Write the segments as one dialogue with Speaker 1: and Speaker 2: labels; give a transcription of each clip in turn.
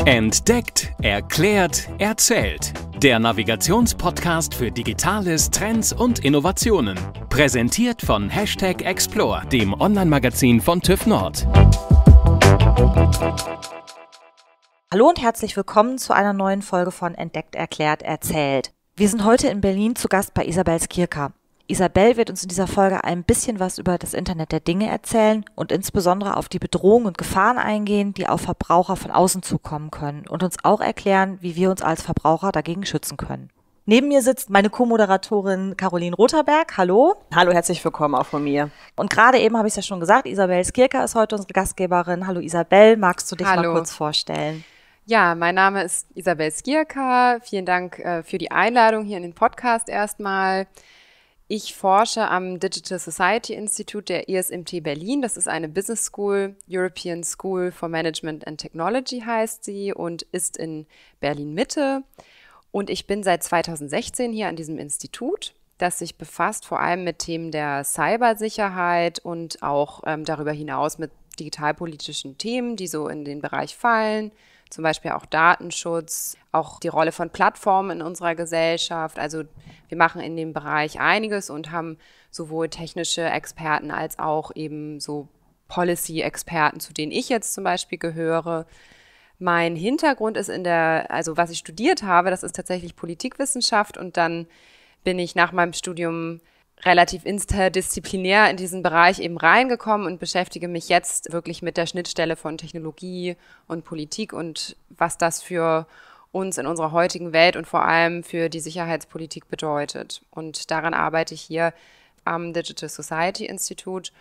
Speaker 1: Entdeckt, erklärt, erzählt. Der Navigationspodcast für Digitales, Trends und Innovationen. Präsentiert von #Explore, dem Online-Magazin von TÜV Nord.
Speaker 2: Hallo und herzlich willkommen zu einer neuen Folge von Entdeckt, erklärt, erzählt. Wir sind heute in Berlin zu Gast bei Isabel Skierka. Isabel wird uns in dieser Folge ein bisschen was über das Internet der Dinge erzählen und insbesondere auf die Bedrohungen und Gefahren eingehen, die auf Verbraucher von außen zukommen können und uns auch erklären, wie wir uns als Verbraucher dagegen schützen können. Neben mir sitzt meine Co-Moderatorin Carolin Roterberg. Hallo.
Speaker 3: Hallo, herzlich willkommen auch von mir.
Speaker 2: Und gerade eben habe ich es ja schon gesagt, Isabel Skierka ist heute unsere Gastgeberin. Hallo Isabel, magst du dich mal kurz vorstellen?
Speaker 4: Ja, mein Name ist Isabel Skierka. Vielen Dank für die Einladung hier in den Podcast erstmal. Ich forsche am Digital Society Institute der ISMT Berlin. Das ist eine Business School, European School for Management and Technology heißt sie und ist in Berlin-Mitte. Und ich bin seit 2016 hier an diesem Institut, das sich befasst vor allem mit Themen der Cybersicherheit und auch darüber hinaus mit digitalpolitischen Themen, die so in den Bereich fallen. Zum Beispiel auch Datenschutz, auch die Rolle von Plattformen in unserer Gesellschaft. Also wir machen in dem Bereich einiges und haben sowohl technische Experten als auch eben so Policy-Experten, zu denen ich jetzt zum Beispiel gehöre. Mein Hintergrund ist also was ich studiert habe, das ist tatsächlich Politikwissenschaft und dann bin ich nach meinem Studium relativ interdisziplinär in diesen Bereich eben reingekommen und beschäftige mich jetzt wirklich mit der Schnittstelle von Technologie und Politik und was das für uns in unserer heutigen Welt und vor allem für die Sicherheitspolitik bedeutet. Und daran arbeite ich hier am Digital Society Institute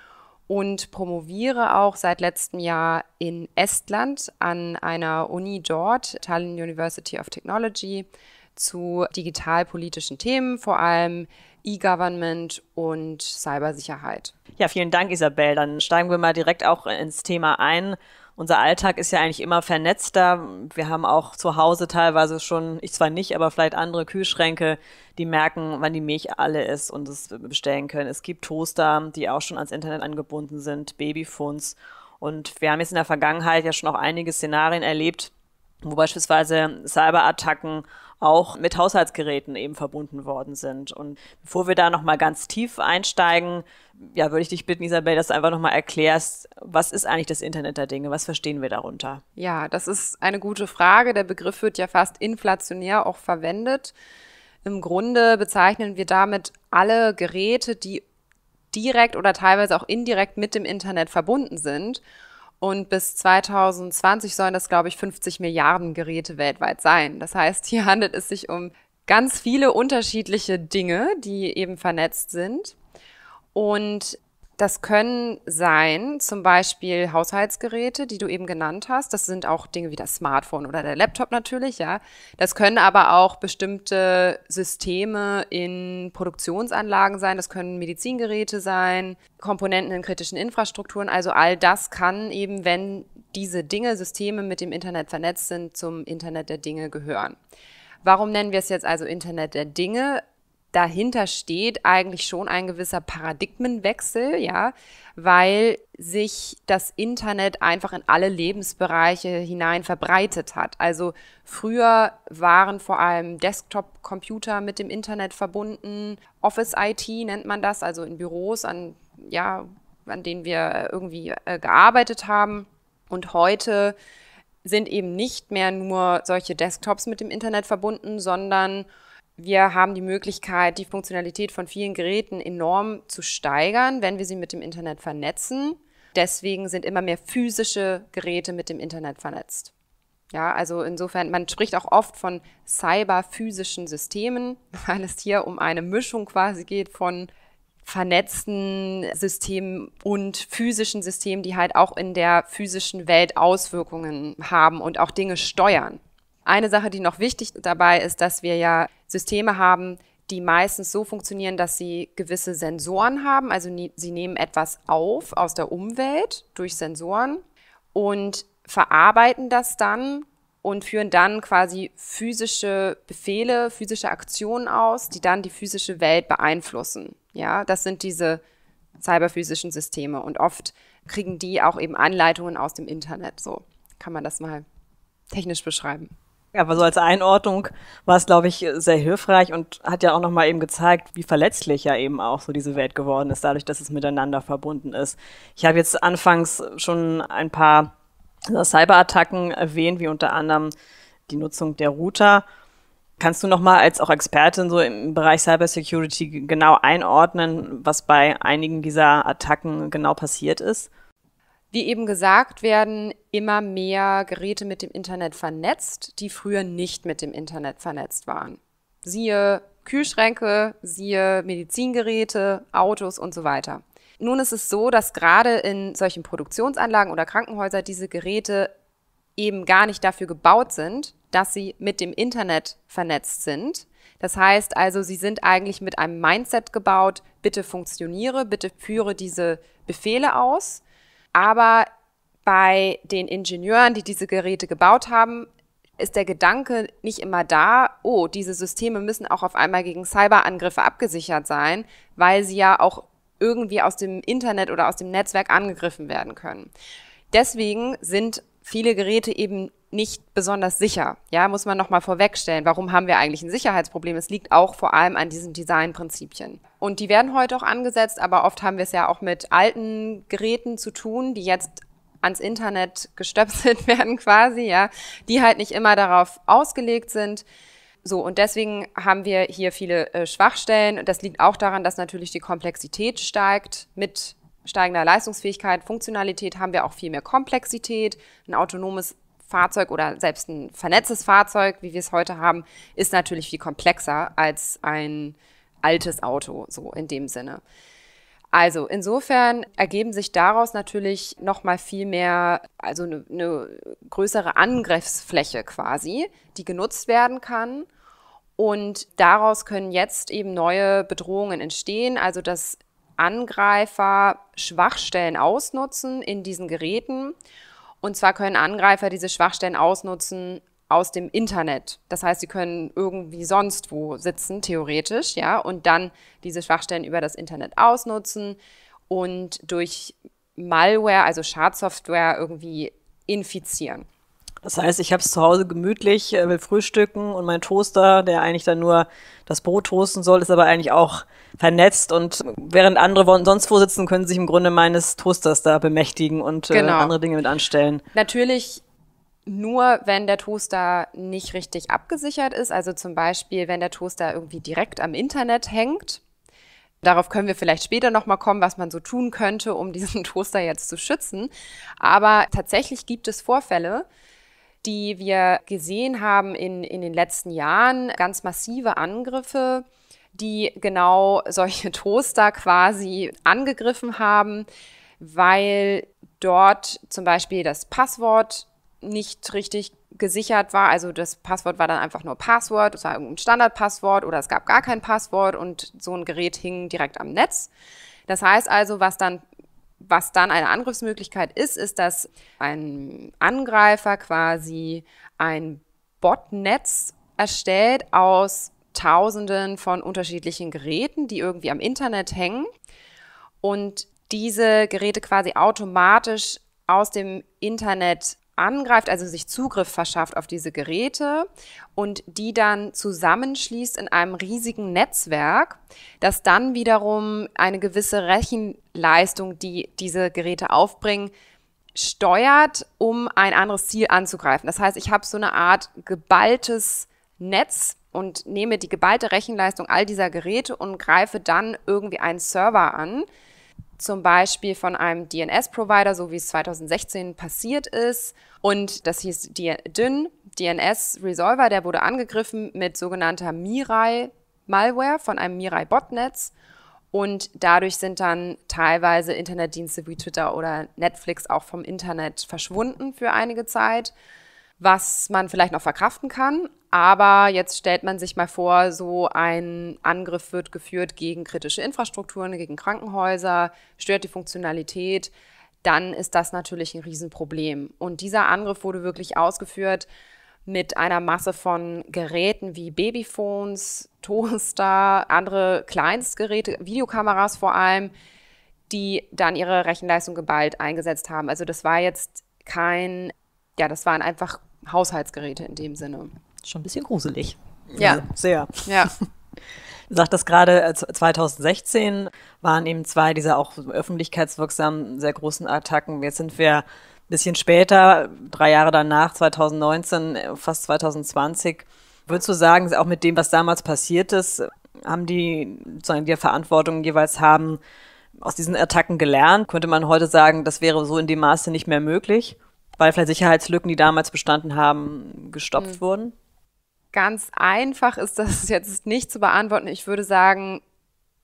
Speaker 4: und promoviere auch seit letztem Jahr in Estland an einer Uni dort, Teil University of Technology, zu digitalpolitischen Themen, vor allem E-Government und Cybersicherheit.
Speaker 3: Ja, vielen Dank, Isabel. Dann steigen wir mal direkt auch ins Thema ein. Unser Alltag ist ja eigentlich immer vernetzter. Wir haben auch zu Hause teilweise schon, ich zwar nicht, aber vielleicht andere Kühlschränke, die merken, wann die Milch alle ist und es bestellen können. Es gibt Toaster, die auch schon ans Internet angebunden sind, Babyphones. Und wir haben jetzt in der Vergangenheit ja schon auch einige Szenarien erlebt, wo beispielsweise Cyberattacken auch mit Haushaltsgeräten eben verbunden worden sind. Und bevor wir da nochmal ganz tief einsteigen, ja, würde ich dich bitten, Isabel, dass du einfach nochmal erklärst, was ist eigentlich das Internet der Dinge? Was verstehen wir darunter?
Speaker 4: Ja, das ist eine gute Frage. Der Begriff wird ja fast inflationär auch verwendet. Im Grunde bezeichnen wir damit alle Geräte, die direkt oder teilweise auch indirekt mit dem Internet verbunden sind. Und bis 2020 sollen das, glaube ich, 50 Milliarden Geräte weltweit sein. Das heißt, hier handelt es sich um ganz viele unterschiedliche Dinge, die eben vernetzt sind. Und das können sein, zum Beispiel Haushaltsgeräte, die du eben genannt hast. Das sind auch Dinge wie das Smartphone oder der Laptop natürlich, ja. Das können aber auch bestimmte Systeme in Produktionsanlagen sein. Das können Medizingeräte sein, Komponenten in kritischen Infrastrukturen. Also all das kann eben, wenn diese Dinge, Systeme mit dem Internet vernetzt sind, zum Internet der Dinge gehören. Warum nennen wir es jetzt also Internet der Dinge? Dahinter steht eigentlich schon ein gewisser Paradigmenwechsel, ja, weil sich das Internet einfach in alle Lebensbereiche hinein verbreitet hat. Also früher waren vor allem Desktop-Computer mit dem Internet verbunden, Office-IT nennt man das, also in Büros, an denen wir irgendwie gearbeitet haben. Und heute sind eben nicht mehr nur solche Desktops mit dem Internet verbunden, sondern wir haben die Möglichkeit, die Funktionalität von vielen Geräten enorm zu steigern, wenn wir sie mit dem Internet vernetzen. Deswegen sind immer mehr physische Geräte mit dem Internet vernetzt. Ja, also insofern, man spricht auch oft von cyberphysischen Systemen, weil es hier um eine Mischung quasi geht von vernetzten Systemen und physischen Systemen, die halt auch in der physischen Welt Auswirkungen haben und auch Dinge steuern. Eine Sache, die noch wichtig dabei ist, dass wir ja Systeme haben, die meistens so funktionieren, dass sie gewisse Sensoren haben. Also sie nehmen etwas auf aus der Umwelt durch Sensoren und verarbeiten das dann und führen dann quasi physische Befehle, physische Aktionen aus, die dann die physische Welt beeinflussen. Ja, das sind diese cyberphysischen Systeme und oft kriegen die auch eben Anleitungen aus dem Internet. So kann man das mal technisch beschreiben.
Speaker 3: Aber so als Einordnung war es, glaube ich, sehr hilfreich und hat ja auch nochmal eben gezeigt, wie verletzlich ja eben auch so diese Welt geworden ist, dadurch, dass es miteinander verbunden ist. Ich habe jetzt anfangs schon ein paar Cyberattacken erwähnt, wie unter anderem die Nutzung der Router. Kannst du nochmal als auch Expertin so im Bereich Cybersecurity genau einordnen, was bei einigen dieser Attacken genau passiert ist?
Speaker 4: Wie eben gesagt, werden immer mehr Geräte mit dem Internet vernetzt, die früher nicht mit dem Internet vernetzt waren. Siehe Kühlschränke, siehe Medizingeräte, Autos und so weiter. Nun ist es so, dass gerade in solchen Produktionsanlagen oder Krankenhäusern diese Geräte eben gar nicht dafür gebaut sind, dass sie mit dem Internet vernetzt sind. Das heißt also, sie sind eigentlich mit einem Mindset gebaut, bitte funktioniere, bitte führe diese Befehle aus. Aber bei den Ingenieuren, die diese Geräte gebaut haben, ist der Gedanke nicht immer da, oh, diese Systeme müssen auch auf einmal gegen Cyberangriffe abgesichert sein, weil sie ja auch irgendwie aus dem Internet oder aus dem Netzwerk angegriffen werden können. Deswegen sind viele Geräte eben nicht besonders sicher. Ja, muss man nochmal vorwegstellen. Warum haben wir eigentlich ein Sicherheitsproblem? Es liegt auch vor allem an diesen Designprinzipien. Und die werden heute auch angesetzt, aber oft haben wir es ja auch mit alten Geräten zu tun, die jetzt ans Internet gestöpselt werden quasi, ja, die halt nicht immer darauf ausgelegt sind. So, und deswegen haben wir hier viele Schwachstellen. Das liegt auch daran, dass natürlich die Komplexität steigt. Mit steigender Leistungsfähigkeit, Funktionalität haben wir auch viel mehr Komplexität. Ein autonomes Fahrzeug oder selbst ein vernetztes Fahrzeug, wie wir es heute haben, ist natürlich viel komplexer als ein altes Auto, so in dem Sinne. Also insofern ergeben sich daraus natürlich nochmal viel mehr, also eine größere Angriffsfläche quasi, die genutzt werden kann. Und daraus können jetzt eben neue Bedrohungen entstehen, also dass Angreifer Schwachstellen ausnutzen in diesen Geräten. Und zwar können Angreifer diese Schwachstellen ausnutzen aus dem Internet. Das heißt, sie können irgendwie sonst wo sitzen, theoretisch, ja, und dann diese Schwachstellen über das Internet ausnutzen und durch Malware, also Schadsoftware, irgendwie infizieren.
Speaker 3: Das heißt, ich habe es zu Hause gemütlich, will frühstücken und mein Toaster, der eigentlich dann nur das Brot toasten soll, ist aber eigentlich auch vernetzt und während andere sonst wo sitzen, können sich im Grunde meines Toasters da bemächtigen und andere Dinge mit anstellen.
Speaker 4: Natürlich nur, wenn der Toaster nicht richtig abgesichert ist, also zum Beispiel, wenn der Toaster irgendwie direkt am Internet hängt. Darauf können wir vielleicht später nochmal kommen, was man so tun könnte, um diesen Toaster jetzt zu schützen. Aber tatsächlich gibt es Vorfälle, die wir gesehen haben in den letzten Jahren, ganz massive Angriffe, die genau solche Toaster quasi angegriffen haben, weil dort zum Beispiel das Passwort nicht richtig gesichert war. Also das Passwort war dann einfach nur Passwort, das war ein Standardpasswort oder es gab gar kein Passwort und so ein Gerät hing direkt am Netz. Das heißt also, was dann eine Angriffsmöglichkeit ist, dass ein Angreifer quasi ein Botnetz erstellt aus Tausenden von unterschiedlichen Geräten, die irgendwie am Internet hängen und diese Geräte quasi automatisch aus dem Internet angreift, also sich Zugriff verschafft auf diese Geräte und die dann zusammenschließt in einem riesigen Netzwerk, das dann wiederum eine gewisse Rechenleistung, die diese Geräte aufbringen, steuert, um ein anderes Ziel anzugreifen. Das heißt, ich habe so eine Art geballtes Netz und nehme die geballte Rechenleistung all dieser Geräte und greife dann irgendwie einen Server an, zum Beispiel von einem DNS-Provider, so wie es 2016 passiert ist. Und das hieß DNS-Resolver, der wurde angegriffen mit sogenannter Mirai-Malware von einem Mirai-Botnetz. Und dadurch sind dann teilweise Internetdienste wie Twitter oder Netflix auch vom Internet verschwunden für einige Zeit, was man vielleicht noch verkraften kann. Aber jetzt stellt man sich mal vor, so ein Angriff wird geführt gegen kritische Infrastrukturen, gegen Krankenhäuser, stört die Funktionalität, dann ist das natürlich ein Riesenproblem. Und dieser Angriff wurde wirklich ausgeführt mit einer Masse von Geräten wie Babyphones, Toaster, andere Kleinstgeräte, Videokameras vor allem, die dann ihre Rechenleistung geballt eingesetzt haben. Also das war jetzt das waren einfach Haushaltsgeräte in dem Sinne.
Speaker 3: Schon ein bisschen gruselig.
Speaker 4: Ja.
Speaker 3: Also sehr.
Speaker 4: Ja.
Speaker 3: Du sagtest gerade, 2016 waren eben 2 dieser auch öffentlichkeitswirksamen, sehr großen Attacken. Jetzt sind wir ein bisschen später, 3 Jahre danach, 2019, fast 2020. Würdest du sagen, auch mit dem, was damals passiert ist, haben die sozusagen die Verantwortung jeweils haben, aus diesen Attacken gelernt? Könnte man heute sagen, das wäre so in dem Maße nicht mehr möglich, weil vielleicht Sicherheitslücken, die damals bestanden haben, gestopft wurden?
Speaker 4: Ganz einfach ist das jetzt nicht zu beantworten. Ich würde sagen,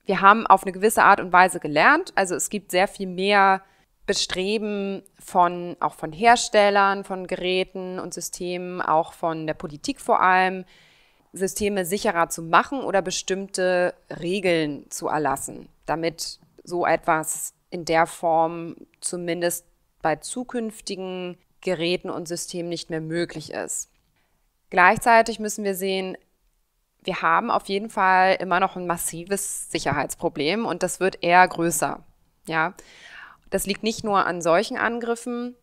Speaker 4: wir haben auf eine gewisse Art und Weise gelernt. Also es gibt sehr viel mehr Bestreben auch von Herstellern, von Geräten und Systemen, auch von der Politik vor allem, Systeme sicherer zu machen oder bestimmte Regeln zu erlassen, damit so etwas in der Form zumindest bei zukünftigen Geräten und Systemen nicht mehr möglich ist. Gleichzeitig müssen wir sehen, wir haben auf jeden Fall immer noch ein massives Sicherheitsproblem und das wird eher größer. Ja? Das liegt nicht nur an solchen Angriffen,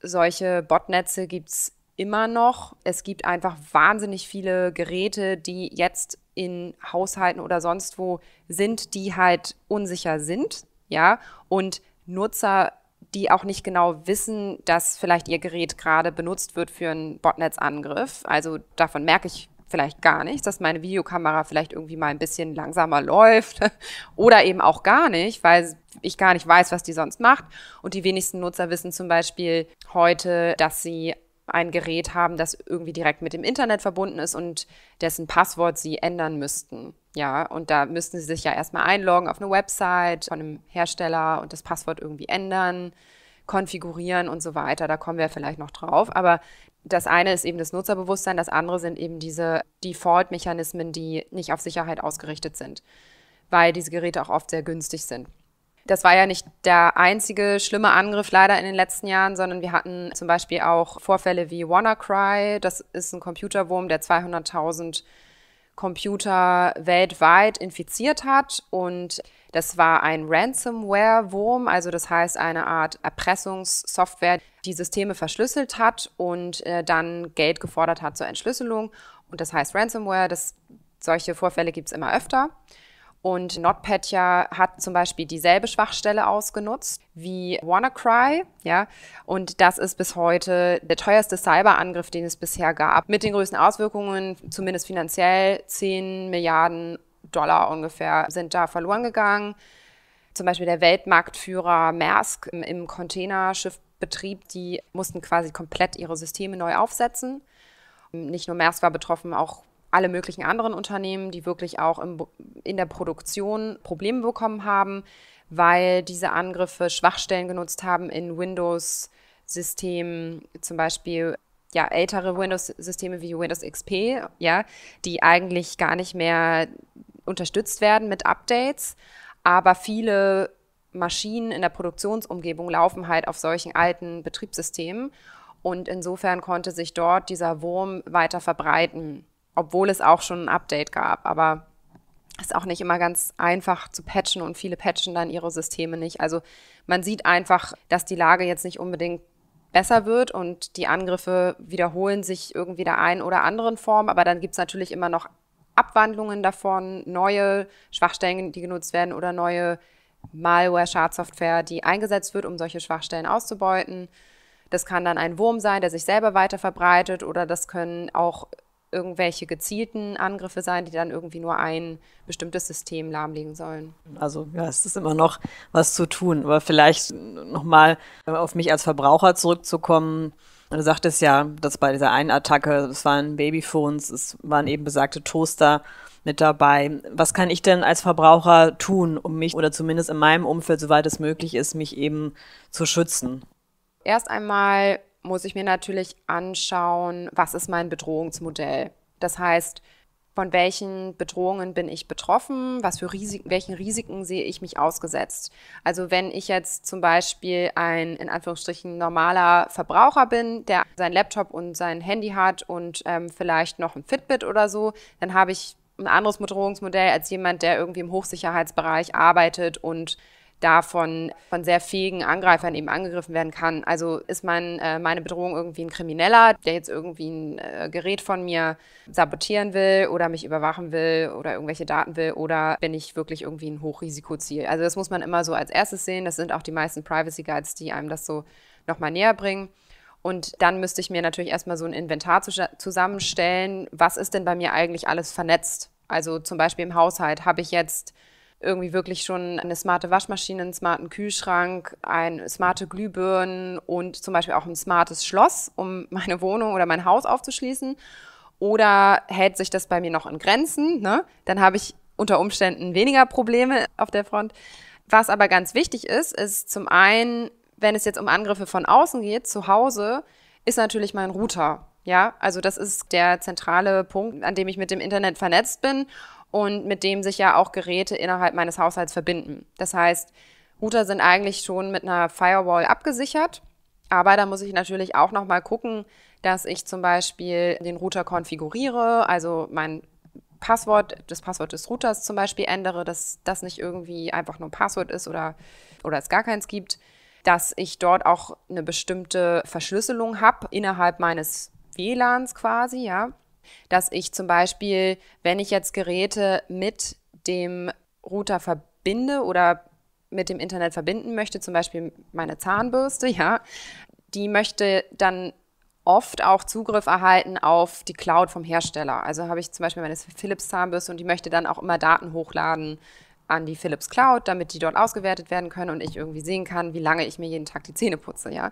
Speaker 4: solche Botnetze gibt es immer noch. Es gibt einfach wahnsinnig viele Geräte, die jetzt in Haushalten oder sonst wo sind, die halt unsicher sind, ja, und Nutzer, die auch nicht genau wissen, dass vielleicht ihr Gerät gerade benutzt wird für einen Botnetzangriff. Also davon merke ich vielleicht gar nichts, dass meine Videokamera vielleicht irgendwie mal ein bisschen langsamer läuft oder eben auch gar nicht, weil ich gar nicht weiß, was die sonst macht. Und die wenigsten Nutzer wissen zum Beispiel heute, dass sie ein Gerät haben, das irgendwie direkt mit dem Internet verbunden ist und dessen Passwort sie ändern müssten. Ja, und da müssten sie sich ja erstmal einloggen auf eine Website von einem Hersteller und das Passwort irgendwie ändern, konfigurieren und so weiter. Da kommen wir vielleicht noch drauf. Aber das eine ist eben das Nutzerbewusstsein, das andere sind eben diese Default-Mechanismen, die nicht auf Sicherheit ausgerichtet sind, weil diese Geräte auch oft sehr günstig sind. Das war ja nicht der einzige schlimme Angriff leider in den letzten Jahren, sondern wir hatten zum Beispiel auch Vorfälle wie WannaCry. Das ist ein Computerwurm, der 200.000 Computer weltweit infiziert hat. Und das war ein Ransomware-Wurm, also das heißt eine Art Erpressungssoftware, die Systeme verschlüsselt hat und dann Geld gefordert hat zur Entschlüsselung. Und das heißt Ransomware. Solche Vorfälle gibt es immer öfter. Und NotPetya hat zum Beispiel dieselbe Schwachstelle ausgenutzt wie WannaCry, ja. Und das ist bis heute der teuerste Cyberangriff, den es bisher gab. Mit den größten Auswirkungen, zumindest finanziell, 10 Milliarden Dollar ungefähr sind da verloren gegangen. Zum Beispiel der Weltmarktführer Maersk im Containerschiffbetrieb, die mussten quasi komplett ihre Systeme neu aufsetzen. Nicht nur Maersk war betroffen, auch alle möglichen anderen Unternehmen, die wirklich auch in der Produktion Probleme bekommen haben, weil diese Angriffe Schwachstellen genutzt haben in Windows-Systemen, zum Beispiel ja, ältere Windows-Systeme wie Windows XP, ja, die eigentlich gar nicht mehr unterstützt werden mit Updates, aber viele Maschinen in der Produktionsumgebung laufen halt auf solchen alten Betriebssystemen und insofern konnte sich dort dieser Wurm weiter verbreiten, obwohl es auch schon ein Update gab, aber es ist auch nicht immer ganz einfach zu patchen und viele patchen dann ihre Systeme nicht. Also man sieht einfach, dass die Lage jetzt nicht unbedingt besser wird und die Angriffe wiederholen sich irgendwie der einen oder anderen Form, aber dann gibt es natürlich immer noch Abwandlungen davon, neue Schwachstellen, die genutzt werden oder neue Malware-Schadsoftware, die eingesetzt wird, um solche Schwachstellen auszubeuten. Das kann dann ein Wurm sein, der sich selber weiter verbreitet oder das können auch irgendwelche gezielten Angriffe sein, die dann irgendwie nur ein bestimmtes System lahmlegen sollen.
Speaker 3: Also ja, es ist immer noch was zu tun. Aber vielleicht nochmal auf mich als Verbraucher zurückzukommen. Du sagtest ja, dass bei dieser einen Attacke, es waren Babyphones, es waren eben besagte Toaster mit dabei. Was kann ich denn als Verbraucher tun, um mich oder zumindest in meinem Umfeld, soweit es möglich ist, mich eben zu schützen?
Speaker 4: Erst einmal muss ich mir natürlich anschauen, was ist mein Bedrohungsmodell? Das heißt, von welchen Bedrohungen bin ich betroffen? Welchen Risiken sehe ich mich ausgesetzt? Also wenn ich jetzt zum Beispiel ein, in Anführungsstrichen, normaler Verbraucher bin, der seinen Laptop und sein Handy hat und vielleicht noch ein Fitbit oder so, dann habe ich ein anderes Bedrohungsmodell als jemand, der irgendwie im Hochsicherheitsbereich arbeitet und davon von sehr fähigen Angreifern eben angegriffen werden kann. Also ist meine Bedrohung irgendwie ein Krimineller, der jetzt irgendwie ein Gerät von mir sabotieren will oder mich überwachen will oder irgendwelche Daten will, oder bin ich wirklich irgendwie ein Hochrisikoziel? Also das muss man immer so als erstes sehen. Das sind auch die meisten Privacy Guides, die einem das so nochmal näher bringen. Und dann müsste ich mir natürlich erstmal so ein Inventar zusammenstellen. Was ist denn bei mir eigentlich alles vernetzt? Also zum Beispiel im Haushalt habe ich jetzt irgendwie wirklich schon eine smarte Waschmaschine, einen smarten Kühlschrank, smarte Glühbirnen und zum Beispiel auch ein smartes Schloss, um meine Wohnung oder mein Haus aufzuschließen. Oder hält sich das bei mir noch in Grenzen, ne? Dann habe ich unter Umständen weniger Probleme auf der Front. Was aber ganz wichtig ist zum einen, wenn es jetzt um Angriffe von außen geht, zu Hause, ist natürlich mein Router. Ja, also das ist der zentrale Punkt, an dem ich mit dem Internet vernetzt bin und mit dem sich ja auch Geräte innerhalb meines Haushalts verbinden. Das heißt, Router sind eigentlich schon mit einer Firewall abgesichert, aber da muss ich natürlich auch nochmal gucken, dass ich zum Beispiel den Router konfiguriere, also das Passwort des Routers zum Beispiel ändere, dass das nicht irgendwie einfach nur ein Passwort ist oder es gar keins gibt, dass ich dort auch eine bestimmte Verschlüsselung habe innerhalb meines WLANs quasi, ja. Dass ich zum Beispiel, wenn ich jetzt Geräte mit dem Router verbinde oder mit dem Internet verbinden möchte, zum Beispiel meine Zahnbürste, ja, die möchte dann oft auch Zugriff erhalten auf die Cloud vom Hersteller. Also habe ich zum Beispiel meine Philips Zahnbürste und die möchte dann auch immer Daten hochladen an die Philips Cloud, damit die dort ausgewertet werden können und ich irgendwie sehen kann, wie lange ich mir jeden Tag die Zähne putze, ja.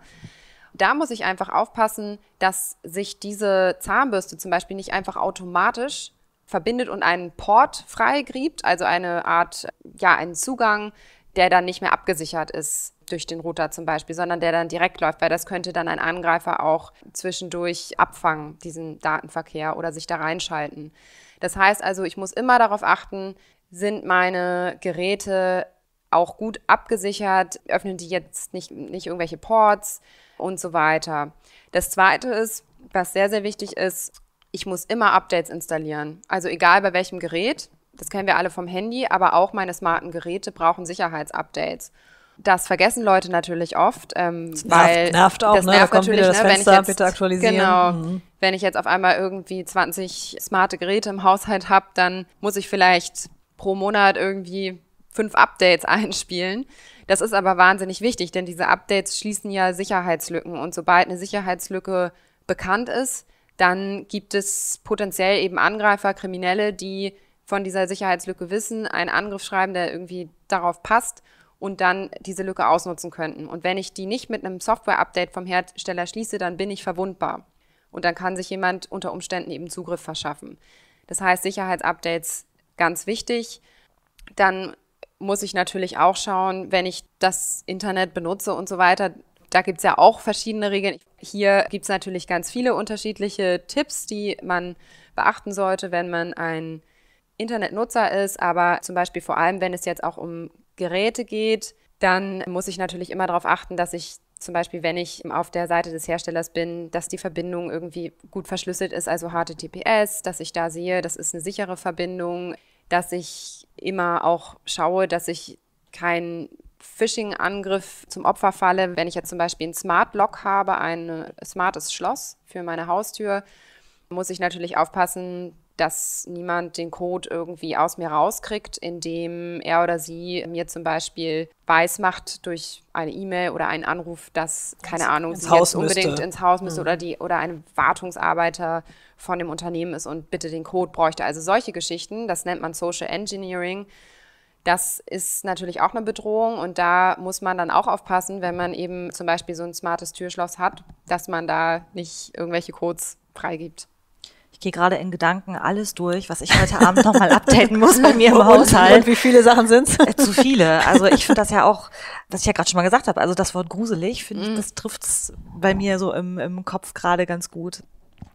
Speaker 4: Da muss ich einfach aufpassen, dass sich diese Zahnbürste zum Beispiel nicht einfach automatisch verbindet und einen Port freigibt, also eine Art, ja, einen Zugang, der dann nicht mehr abgesichert ist durch den Router zum Beispiel, sondern der dann direkt läuft, weil das könnte dann ein Angreifer auch zwischendurch abfangen, diesen Datenverkehr, oder sich da reinschalten. Das heißt also, ich muss immer darauf achten, sind meine Geräte auch gut abgesichert, öffnen die jetzt nicht irgendwelche Ports und so weiter. Das Zweite ist, was sehr, sehr wichtig ist, ich muss immer Updates installieren. Also egal bei welchem Gerät, das kennen wir alle vom Handy, aber auch meine smarten Geräte brauchen Sicherheitsupdates. Das vergessen Leute natürlich oft, weil
Speaker 3: nervt auch,
Speaker 4: das nervt
Speaker 3: da kommt
Speaker 4: natürlich,
Speaker 3: wieder das Fenster,
Speaker 4: wenn ich jetzt,
Speaker 3: bitte aktualisieren.
Speaker 4: Genau, wenn ich jetzt auf einmal irgendwie 20 smarte Geräte im Haushalt habe, dann muss ich vielleicht pro Monat irgendwie 5 Updates einspielen. Das ist aber wahnsinnig wichtig, denn diese Updates schließen ja Sicherheitslücken. Und sobald eine Sicherheitslücke bekannt ist, dann gibt es potenziell eben Angreifer, Kriminelle, die von dieser Sicherheitslücke wissen, einen Angriff schreiben, der irgendwie darauf passt und dann diese Lücke ausnutzen könnten. Und wenn ich die nicht mit einem Software-Update vom Hersteller schließe, dann bin ich verwundbar. Und dann kann sich jemand unter Umständen eben Zugriff verschaffen. Das heißt, Sicherheitsupdates ganz wichtig. Dann muss ich natürlich auch schauen, wenn ich das Internet benutze und so weiter, da gibt es ja auch verschiedene Regeln. Hier gibt es natürlich ganz viele unterschiedliche Tipps, die man beachten sollte, wenn man ein Internetnutzer ist, aber zum Beispiel vor allem, wenn es jetzt auch um Geräte geht, dann muss ich natürlich immer darauf achten, dass ich zum Beispiel, wenn ich auf der Seite des Herstellers bin, dass die Verbindung irgendwie gut verschlüsselt ist, also HTTPS, dass ich da sehe, das ist eine sichere Verbindung, dass ich immer auch schaue, dass ich keinen Phishing-Angriff zum Opfer falle. Wenn ich jetzt zum Beispiel ein Smart Lock habe, ein smartes Schloss für meine Haustür, muss ich natürlich aufpassen, dass niemand den Code irgendwie aus mir rauskriegt, indem er oder sie mir zum Beispiel weismacht durch eine E-Mail oder einen Anruf, dass, keine Ahnung, sie jetzt unbedingt ins Haus müsste oder ein Wartungsarbeiter von dem Unternehmen ist und bitte den Code bräuchte. Also solche Geschichten, das nennt man Social Engineering. Das ist natürlich auch eine Bedrohung und da muss man dann auch aufpassen, wenn man eben zum Beispiel so ein smartes Türschloss hat, dass man da nicht irgendwelche Codes freigibt.
Speaker 2: Ich gehe gerade in Gedanken alles durch, was ich heute Abend nochmal updaten muss bei mir im Haushalt.
Speaker 3: Und wie viele Sachen sind's?
Speaker 2: Zu viele. Also ich finde das ja auch, was ich ja gerade schon mal gesagt habe, also das Wort gruselig, finde ich, das trifft's bei mir so im Kopf gerade ganz gut.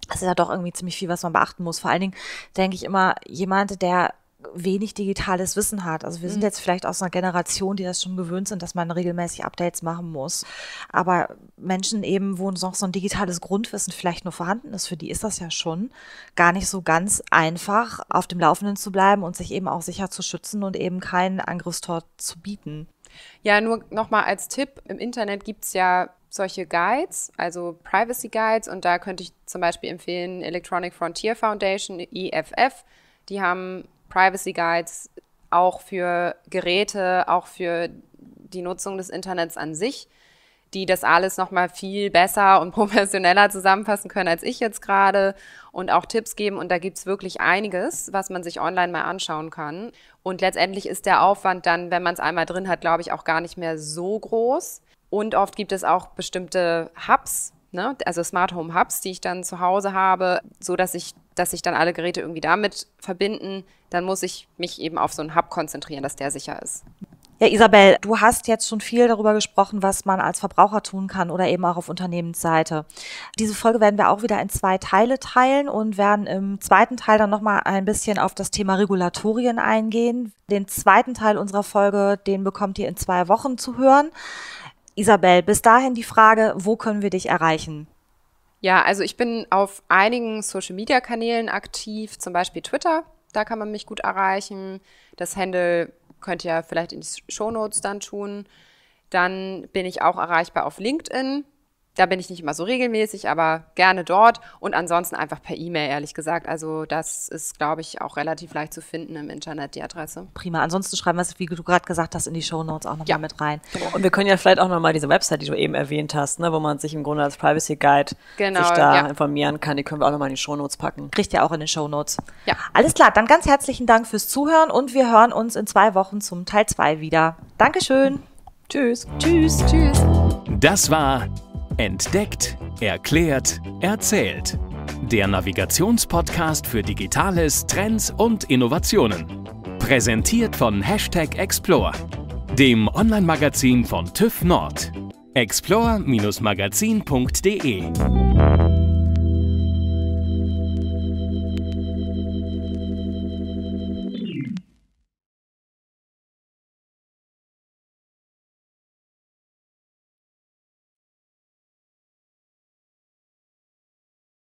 Speaker 2: Es ist ja doch irgendwie ziemlich viel, was man beachten muss. Vor allen Dingen denke ich immer, jemand, der wenig digitales Wissen hat. Also wir sind jetzt vielleicht aus einer Generation, die das schon gewöhnt sind, dass man regelmäßig Updates machen muss. Aber Menschen eben, wo noch so ein digitales Grundwissen vielleicht nur vorhanden ist, für die ist das ja schon gar nicht so ganz einfach, auf dem Laufenden zu bleiben und sich eben auch sicher zu schützen und eben keinen Angriffstor zu bieten.
Speaker 4: Ja, nur nochmal als Tipp, im Internet gibt es ja solche Guides, also Privacy Guides, und da könnte ich zum Beispiel empfehlen Electronic Frontier Foundation, EFF, die haben Privacy Guides auch für Geräte, auch für die Nutzung des Internets an sich, die das alles nochmal viel besser und professioneller zusammenfassen können als ich jetzt gerade und auch Tipps geben. Und da gibt es wirklich einiges, was man sich online mal anschauen kann. Und letztendlich ist der Aufwand dann, wenn man es einmal drin hat, glaube ich, auch gar nicht mehr so groß. Und oft gibt es auch bestimmte Hubs, ne? Also Smart Home Hubs, die ich dann zu Hause habe, so dass sich dann alle Geräte irgendwie damit verbinden. Dann muss ich mich eben auf so einen Hub konzentrieren, dass der sicher ist.
Speaker 2: Ja, Isabel, du hast jetzt schon viel darüber gesprochen, was man als Verbraucher tun kann oder eben auch auf Unternehmensseite. Diese Folge werden wir auch wieder in 2 Teile teilen und werden im zweiten Teil dann nochmal ein bisschen auf das Thema Regulatorien eingehen. Den zweiten Teil unserer Folge, den bekommt ihr in 2 Wochen zu hören. Isabel, bis dahin die Frage, wo können wir dich erreichen?
Speaker 4: Ja, also ich bin auf einigen Social-Media-Kanälen aktiv, zum Beispiel Twitter, da kann man mich gut erreichen. Das Handle könnt ihr vielleicht in die Shownotes dann tun. Dann bin ich auch erreichbar auf LinkedIn. Da bin ich nicht immer so regelmäßig, aber gerne dort. Und ansonsten einfach per E-Mail, ehrlich gesagt. Also das ist, glaube ich, auch relativ leicht zu finden im Internet, die Adresse.
Speaker 2: Prima. Ansonsten schreiben wir es, wie du gerade gesagt hast, in die Shownotes auch nochmal mit rein.
Speaker 3: Genau. Und wir können ja vielleicht auch nochmal diese Website, die du eben erwähnt hast, ne, wo man sich im Grunde als Privacy Guide sich da informieren kann. Die können wir auch nochmal in die Shownotes packen.
Speaker 2: Kriegt ihr auch in den Shownotes.
Speaker 4: Ja.
Speaker 2: Alles klar, dann ganz herzlichen Dank fürs Zuhören und wir hören uns in 2 Wochen zum Teil 2 wieder. Dankeschön.
Speaker 3: Tschüss.
Speaker 2: Tschüss.
Speaker 4: Tschüss.
Speaker 1: Das war Entdeckt, Erklärt, Erzählt. Der Navigationspodcast für Digitales, Trends und Innovationen. Präsentiert von #Explore, dem Online-Magazin von TÜV Nord. explore-magazin.de